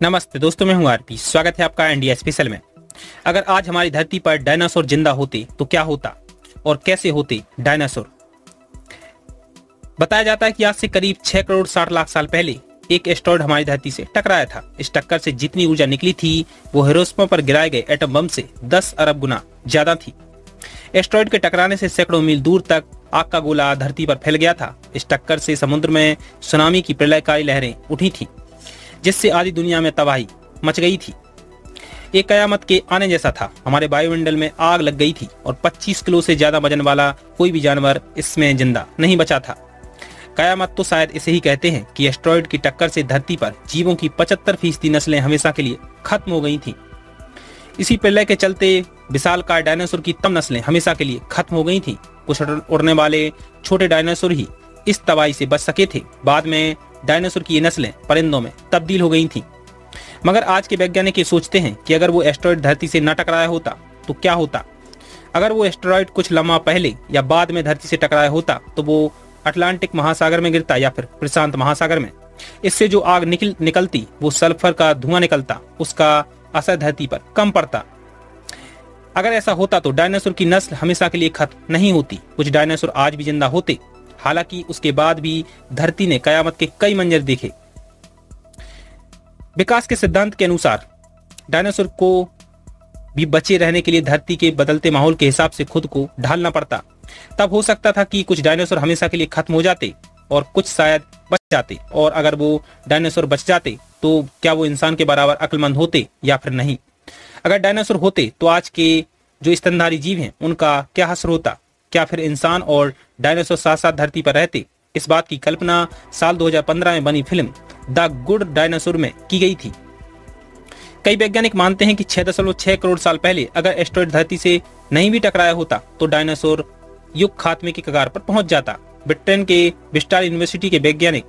नमस्ते दोस्तों, मैं हूं आरपी। स्वागत है आपका इंडिया स्पेशल में। अगर आज हमारी धरती पर डायनासोर जिंदा होते तो क्या होता और कैसे होते डायनासोर। बताया जाता है कि आज से करीब 6 करोड़ 60 लाख साल पहले एक एस्टेरॉयड हमारी धरती से टकराया था। इस टक्कर से जितनी ऊर्जा निकली थी वो हिरोशिमा पर गिराए गए एटम बम से 10 अरब गुना ज्यादा थी। एस्टेरॉयड के टकराने से सैकड़ों मील दूर तक आग का गोला धरती पर फैल गया था। इस टक्कर से समुद्र में सुनामी की प्रलयकारी लहरें उठी थी, जिससे आधी दुनिया में तबाही मच गई थी। एक कयामत के आने जैसा था। हमारे वायुमंडल में आग लग गई थी और 25 किलो से ज्यादा वजन वाला कोई भी जानवर इसमें जिंदा नहीं बचा था। कयामत तो शायद इसे ही कहते हैं कि एस्टेरॉयड की टक्कर से धरती पर जीवों की 75% नस्लें हमेशा के लिए खत्म हो गई थी। इसी प्रलय के चलते विशालकाय डायनासोर की तमाम नस्लें हमेशा के लिए खत्म हो गई थी। कुछ उड़ने वाले छोटे डायनासोर ही इस तबाही से बच सके थे। बाद में डायनासोर की ये नस्लें परिंदों में तब्दील हो गई थीं। मगर आज के वैज्ञानिक ये सोचते हैं कि अगर वो एस्टेरॉयड धरती से न टकराया होता तो क्या होता। अगर वो एस्टेरॉयड कुछ लम्हा पहले या बाद में धरती से टकराया होता तो वो अटलांटिक महासागर में गिरता या फिर प्रशांत महासागर में। इससे जो आग निकलती वो सल्फर का धुआं निकलता, उसका असर धरती पर कम पड़ता। अगर ऐसा होता तो डायनासोर की नस्ल हमेशा के लिए खत्म नहीं होती। कुछ डायनासोर आज भी जिंदा होते। हालांकि उसके बाद भी धरती ने कयामत के कई मंजर देखे। विकास के सिद्धांत के अनुसार डायनासोर को भी बचे रहने के लिए धरती के बदलते माहौल के हिसाब से खुद को ढालना पड़ता। तब हो सकता था कि कुछ डायनासोर हमेशा के लिए खत्म हो जाते और कुछ शायद बच जाते। और अगर वो डायनासोर बच जाते तो क्या वो इंसान के बराबर अक्लमंद होते या फिर नहीं। अगर डायनासोर होते तो आज के जो स्तनधारी जीव हैं उनका क्या हश्र होता। क्या फिर इंसान और डायनासोर साथ साथ धरती पर रहते। इस बात की कल्पना साल 2015 में बनी फिल्म द गुड डायनासोर में की गई थी। कई वैज्ञानिक मानते हैं कि 6.6 करोड़ साल पहले अगर एस्टेरॉयड धरती से नहीं भी टकराया होता तो डायनासोर युग खात्मे की कगार पर पहुंच जाता। ब्रिटेन के ब्रिस्टल यूनिवर्सिटी के वैज्ञानिक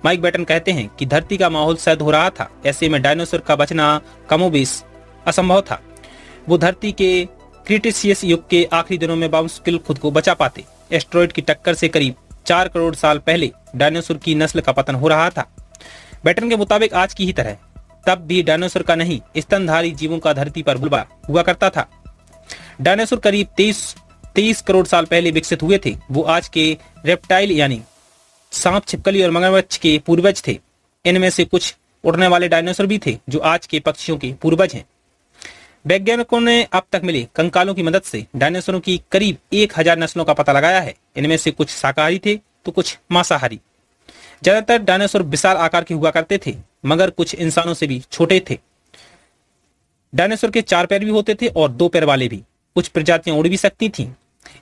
माइक बैटन कहते हैं कि धरती का माहौल सर्द हो रहा था। ऐसे में डायनासोर का बचना कमोबेश असंभव था। वो धरती के क्रीटेशियस युग के आखिरी दिनों में बामुश्किल खुद को बचा पाते। एस्टेरॉयड की टक्कर से करीब 4 करोड़ साल पहले डायनासोर की नस्ल का पतन हो रहा था। बैटन के मुताबिक आज की ही तरह तब भी डायनासोर का नहीं, स्तनधारी जीवों का धरती पर बुलबुला हुआ करता था। डायनासोर करीब 23 करोड़ साल पहले विकसित हुए थे। वो आज के रेप्टाइल यानी सांप, छिपकली और मगरमच्छ के पूर्वज थे। इनमें से कुछ उड़ने वाले डायनासोर भी थे जो आज के पक्षियों के पूर्वज हैं। वैज्ञानिकों ने अब तक मिले कंकालों की मदद से डायनासोरों की करीब 1000 नस्लों का पता लगाया है। इनमें से कुछ शाकाहारी थे तो कुछ मांसाहारी। ज्यादातर डायनासोर विशाल आकार के हुआ करते थे, मगर कुछ इंसानों से भी छोटे थे। डायनासोर के 4 पैर भी होते थे और 2 पैर वाले भी। कुछ प्रजातियां उड़ भी सकती थीं।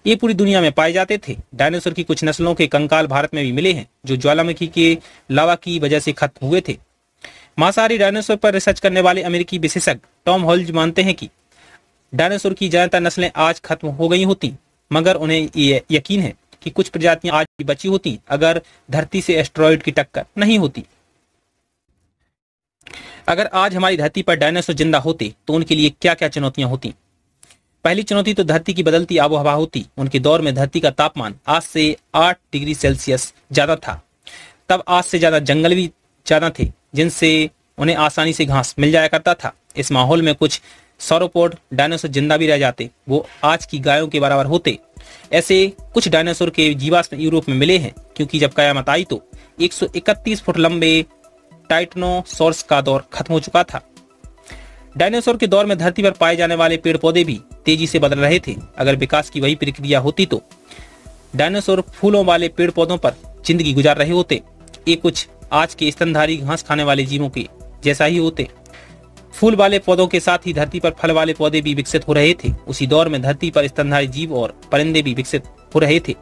ये पूरी दुनिया में पाए जाते थे। डायनासोर की कुछ नस्लों के कंकाल भारत में भी मिले हैं जो ज्वालामुखी के लावा की वजह से खत्म हुए थे। मांसाहारी डायनासोर पर रिसर्च करने वाले अमेरिकी विशेषज्ञ टॉम हॉल्ज मानते हैं कि डायनासोर की ज्यादातर नस्लें आज खत्म हो गई होती, मगर उन्हें ये यकीन है कि कुछ प्रजातियां आज भी बची होती अगर धरती से एस्टेरॉयड की टक्कर नहीं होती। अगर आज हमारी धरती पर डायनासोर जिंदा होते तो उनके लिए क्या क्या चुनौतियां होती। पहली चुनौती तो धरती की बदलती आबोहवा होती। उनके दौर में धरती का तापमान आज से 8 डिग्री सेल्सियस ज्यादा था। तब आज से ज्यादा जंगल भी ज्यादा थे जिनसे उन्हें आसानी से घास मिल जाया करता था। इस माहौल में कुछ सौरोपोड डायनासोर जिंदा भी रह जाते। वो आज की गायों के बराबर होते। ऐसे कुछ डायनासोर के जीवाश्म यूरोप में मिले हैं, क्योंकि जब कयामत आई तो 131 फुट लंबे टाइटनोसॉरस का दौर खत्म हो चुका था। डायनासोर के दौर में धरती पर पाए जाने वाले पेड़ पौधे भी तेजी से बदल रहे थे। अगर विकास की वही प्रक्रिया होती तो डायनासोर फूलों वाले पेड़ पौधों पर जिंदगी गुजार रहे होते। ये कुछ आज के स्तनधारी घास खाने वाले जीवों के जैसा ही होते। फूल वाले पौधों के साथ ही धरती पर फल वाले पौधे भी विकसित हो रहे थे। उसी दौर में धरती पर स्तनधारी जीव और परिंदे भी विकसित हो रहे थे।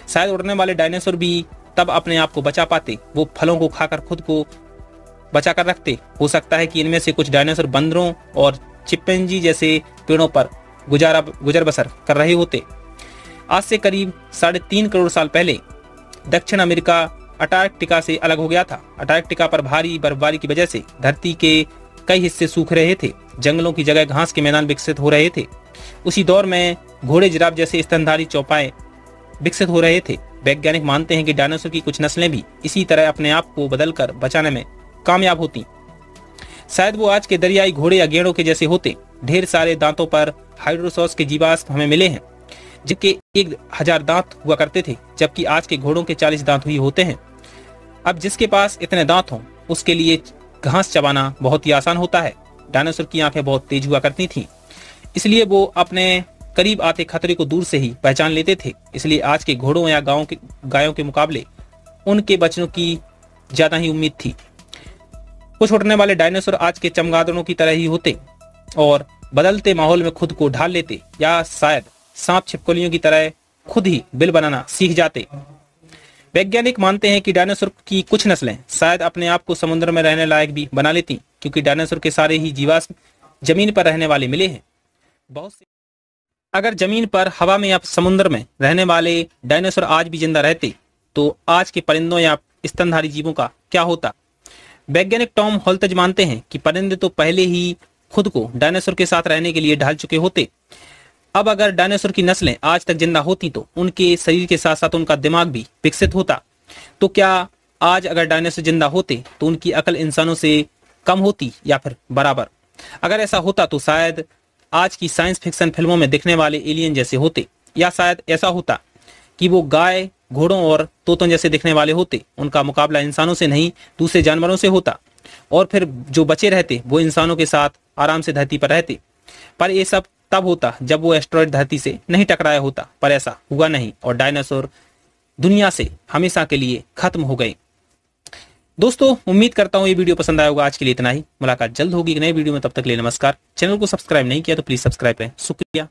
शायद उड़ने वाले डायनासोर भी तब अपने आप को बचा पाते। वो फलों को खाकर खुद को बचा कर रखते। हो सकता है कि इनमें से कुछ डायनासोर बंदरों और चिंपैंजी जैसे पेड़ों पर गुजर बसर कर रहे होते। आज से करीब 3.5 करोड़ साल पहले दक्षिण अमेरिका अंटार्कटिका से अलग हो गया था। अंटार्कटिका पर भारी बर्फबारी की वजह से धरती के कई हिस्से सूख रहे थे। जंगलों की जगह घास के मैदान विकसित हो रहे थे। उसी दौर में घोड़े, जिराफ जैसे स्तनधारी चौपाए विकसित हो रहे थे। वैज्ञानिक मानते हैं कि डायनासोर की कुछ नस्लें भी इसी तरह अपने आप को बदलकर बचाने में कामयाब होती। शायद वो आज के दरियाई घोड़े या गेड़ों के जैसे होते। ढेर सारे दांतों पर हाइड्रोसॉस के जीवाश्म हमें मिले हैं, जिनके 1000 दांत हुआ करते थे, जबकि आज के घोड़ों के 40 दांत हुए होते हैं। अब जिसके पास इतने दांत हों, उसके लिए घास चबाना बहुत ही आसान होता है। डायनासोर की आंखें बहुत तेज हुआ करती थीं, इसलिए वो अपने करीब आते खतरे को दूर से ही पहचान लेते थे। इसलिए आज के घोड़ों या गायों के मुकाबले उनके बच्चों की ज्यादा ही उम्मीद थी। कुछ उड़ने वाले डायनासोर आज के चमगादड़ों की तरह ही होते और बदलते माहौल में खुद को ढाल लेते, या शायद सांप छिपकलियों की तरह खुद ही बिल बनाना सीख जाते। वैज्ञानिक मानते हैं कि डायनासोर की कुछ नस्लें शायद अपने आप को समुद्र में रहने लायक भी बना लेती, क्योंकि डायनासोर के सारे ही जीवाश्म जमीन पर रहने वाले मिले हैं। बहुत से अगर जमीन पर, हवा में या समुद्र में रहने वाले डायनासोर आज भी जिंदा रहते, तो आज के परिंदों या स्तनधारी जीवों का क्या होता? वैज्ञानिक टॉम हॉल्टज मानते हैं कि परिंदे तो पहले ही खुद को डायनासोर के साथ रहने के लिए ढाल चुके होते। अब अगर डायनासोर की नस्लें आज तक जिंदा होती, तो उनके शरीर के साथ साथ उनका दिमाग भी विकसित होता। तो क्या आज अगर डायनासोर जिंदा होते, तो उनकी अकल इंसानों से कम होती या फिर बराबर? अगर ऐसा होता तो शायद आज की साइंस फिक्शन फिल्मों में दिखने वाले एलियन जैसे होते, या शायद ऐसा होता कि वो गाय, घोड़ों और तोतों जैसे दिखने वाले होते। उनका मुकाबला इंसानों से नहीं, दूसरे जानवरों से होता, और फिर जो बचे रहते वो इंसानों के साथ आराम से धरती पर रहते। पर ये सब तब होता जब वो एस्टेरॉयड धरती से नहीं टकराया होता, पर ऐसा हुआ नहीं और डायनासोर दुनिया से हमेशा के लिए खत्म हो गए। दोस्तों, उम्मीद करता हूँ ये वीडियो पसंद आया होगा। आज के लिए इतना ही। मुलाकात जल्द होगी एक नए वीडियो में, तब तक के लिए नमस्कार। चैनल को सब्सक्राइब नहीं किया तो प्लीज सब्सक्राइब करें। शुक्रिया।